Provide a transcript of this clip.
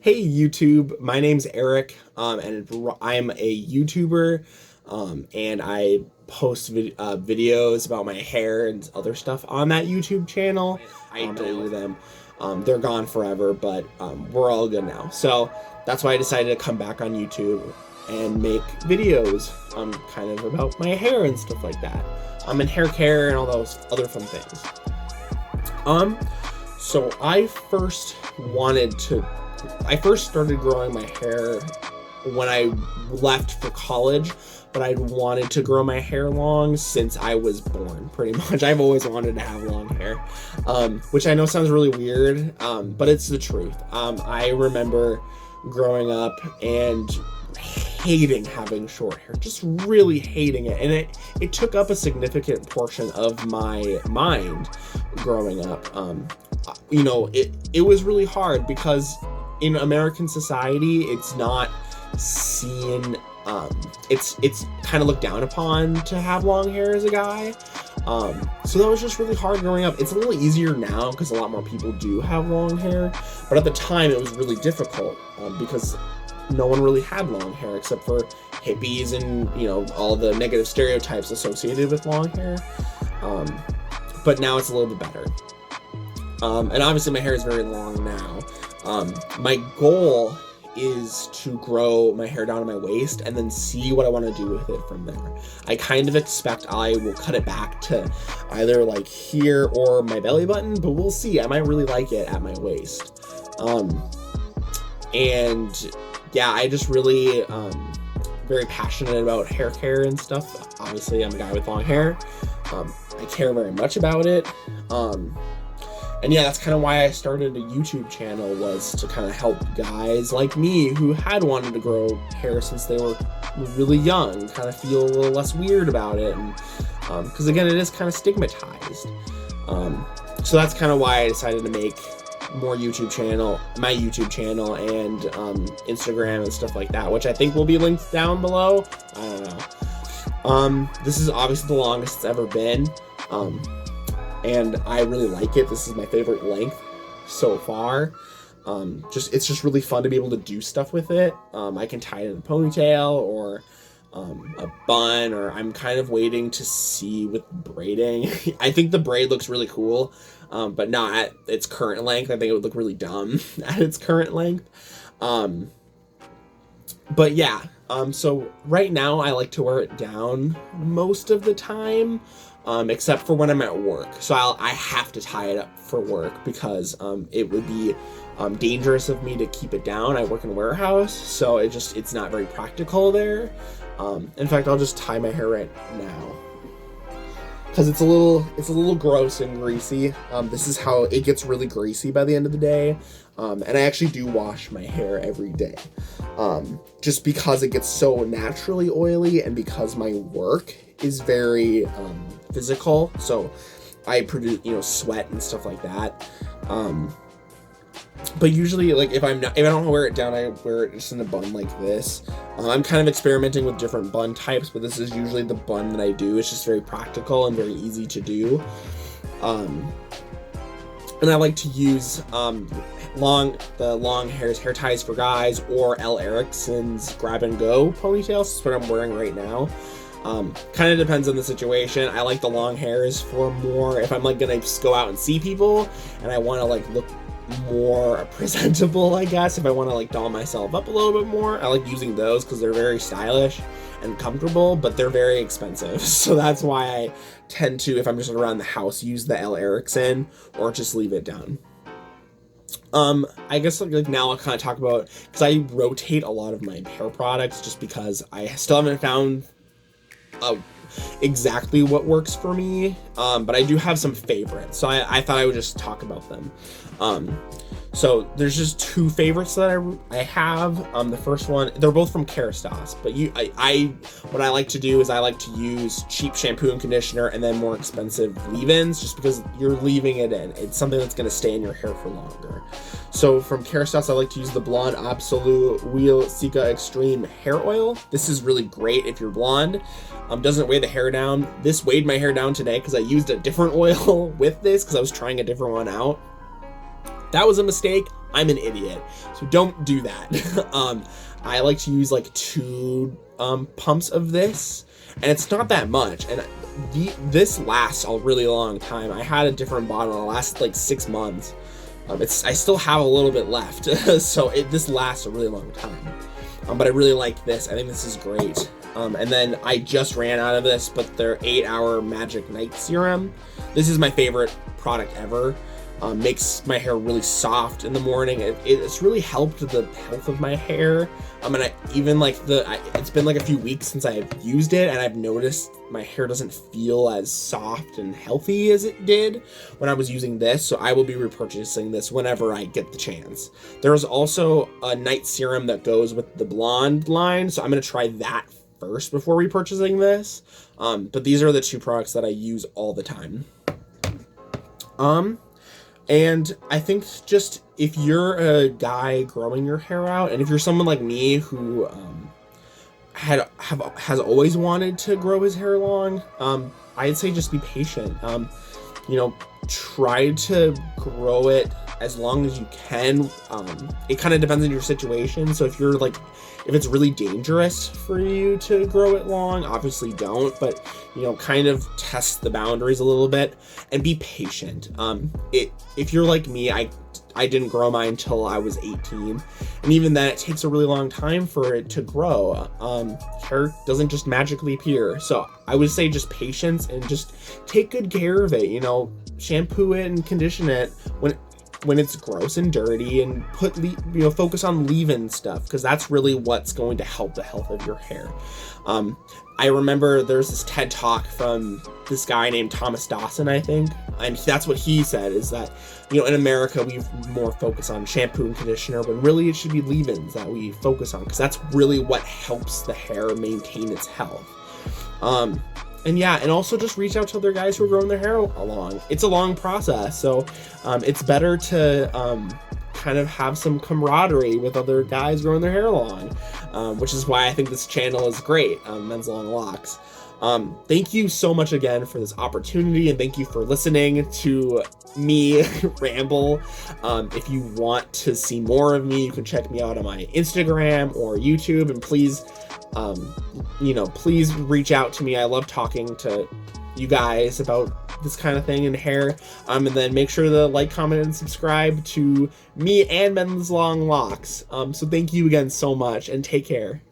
Hey YouTube, my name's Eric, and I'm a YouTuber, and I post videos about my hair and other stuff on that YouTube channel. I deleted them. They're gone forever, but we're all good now. So that's why I decided to come back on YouTube and make videos kind of about my hair and stuff like that. And hair care and all those other fun things. So I first started growing my hair when I left for college, but I'd wanted to grow my hair long since I was born, pretty much. I've always wanted to have long hair, which I know sounds really weird, but it's the truth. I remember growing up and hating having short hair, just really hating it. And it took up a significant portion of my mind growing up. You know, it was really hard because in American society, it's not seen, it's kind of looked down upon to have long hair as a guy. So that was just really hard growing up. It's a little easier now because a lot more people do have long hair, but at the time it was really difficult because no one really had long hair except for hippies and, you know, all the negative stereotypes associated with long hair. But now it's a little bit better. And obviously my hair is very long now. My goal is to grow my hair down to my waist and then see what I want to do with it from there. I kind of expect I will cut it back to either like here or my belly button, but we'll see. I might really like it at my waist. And yeah, I just really very passionate about hair care and stuff. Obviously, I'm a guy with long hair. I care very much about it. And yeah, that's kind of why I started a YouTube channel, was to kind of help guys like me who had wanted to grow hair since they were really young, kind of feel a little less weird about it. And because again, it is kind of stigmatized. So that's kind of why I decided to make more my YouTube channel and Instagram and stuff like that, which I think will be linked down below. I don't know. This is obviously the longest it's ever been. And I really like it. This is my favorite length so far. It's just really fun to be able to do stuff with it. I can tie it in a ponytail or a bun, or I'm kind of waiting to see with braiding. I think the braid looks really cool, but not at its current length. I think it would look really dumb at its current length. But yeah, so right now I like to wear it down most of the time. Except for when I'm at work. So I have to tie it up for work because it would be dangerous of me to keep it down. I work in a warehouse, so it's not very practical there. In fact, I'll just tie my hair right now because it's a little gross and greasy. This is how it gets really greasy by the end of the day. And I actually do wash my hair every day. Just because it gets so naturally oily and because my work is very physical, so I produce, you know, sweat and stuff like that. But usually, like, if I don't wear it down, I wear it just in a bun like this. I'm kind of experimenting with different bun types, but this is usually the bun that I do. It's just very practical and very easy to do. And I like to use the long hair ties for guys, or L. Erickson's grab and go ponytails. That's what I'm wearing right now. Kind of depends on the situation. I like the long hairs for more if I'm like gonna just go out and see people and I want to like look more presentable, I guess. If I want to like doll myself up a little bit more, I like using those because they're very stylish and comfortable, but they're very expensive. So that's why I tend to, if I'm just around the house, use the L. Erickson or just leave it down. I guess like now I'll kind of talk about, because I rotate a lot of my hair products just because I still haven't found exactly what works for me, but I do have some favorites, so I thought I would just talk about them. So there's just two favorites that I have. The first one, they're both from Kerastase, but what I like to do is I like to use cheap shampoo and conditioner and then more expensive leave-ins, just because you're leaving it in. It's something that's going to stay in your hair for longer. So from Kerastase, I like to use the Blonde Absolute Wheel Sika Extreme Hair Oil. This is really great if you're blonde. Doesn't weigh the hair down. This weighed my hair down today because I used a different oil with this because I was trying a different one out. That was a mistake. I'm an idiot. So don't do that. I like to use like 2 pumps of this, and it's not that much. And this lasts a really long time. I had a different bottle that lasted like 6 months. I still have a little bit left, so this lasts a really long time. But I really like this. I think this is great. And then I just ran out of this, but their 8-hour Magic Night Serum. This is my favorite product ever. Makes my hair really soft in the morning. It's really helped the health of my hair. And I even like it's been like a few weeks since I've used it, and I've noticed my hair doesn't feel as soft and healthy as it did when I was using this. So I will be repurchasing this whenever I get the chance. There's also a night serum that goes with the blonde line, so I'm gonna try that first before repurchasing this. But these are the 2 products that I use all the time. And I think just if you're a guy growing your hair out, and if you're someone like me who has always wanted to grow his hair long, I'd say just be patient. Try to grow it as long as you can. It kind of depends on your situation. So if it's really dangerous for you to grow it long, obviously don't, but kind of test the boundaries a little bit and be patient. If you're like me, I didn't grow mine until I was 18, and even then it takes a really long time for it to grow. Hair doesn't just magically appear, so I would say just patience and just take good care of it. Shampoo it and condition it when it's gross and dirty, and focus on leave-in stuff, because that's really what's going to help the health of your hair. I remember there's this TED Talk from this guy named Thomas Dawson, I think, and that's what he said, is that in America we more focus on shampoo and conditioner, but really it should be leave-ins that we focus on, because that's really what helps the hair maintain its health. And also just reach out to other guys who are growing their hair along. It's a long process, so it's better to kind of have some camaraderie with other guys growing their hair long, which is why I think this channel is great, Men's Long Locks. Thank you so much again for this opportunity, and thank you for listening to me ramble. If you want to see more of me, you can check me out on my Instagram or YouTube, and please reach out to me. I love talking to you guys about this kind of thing in hair. And then make sure to like, comment, and subscribe to me and Men's Long Locks. So thank you again so much, and take care.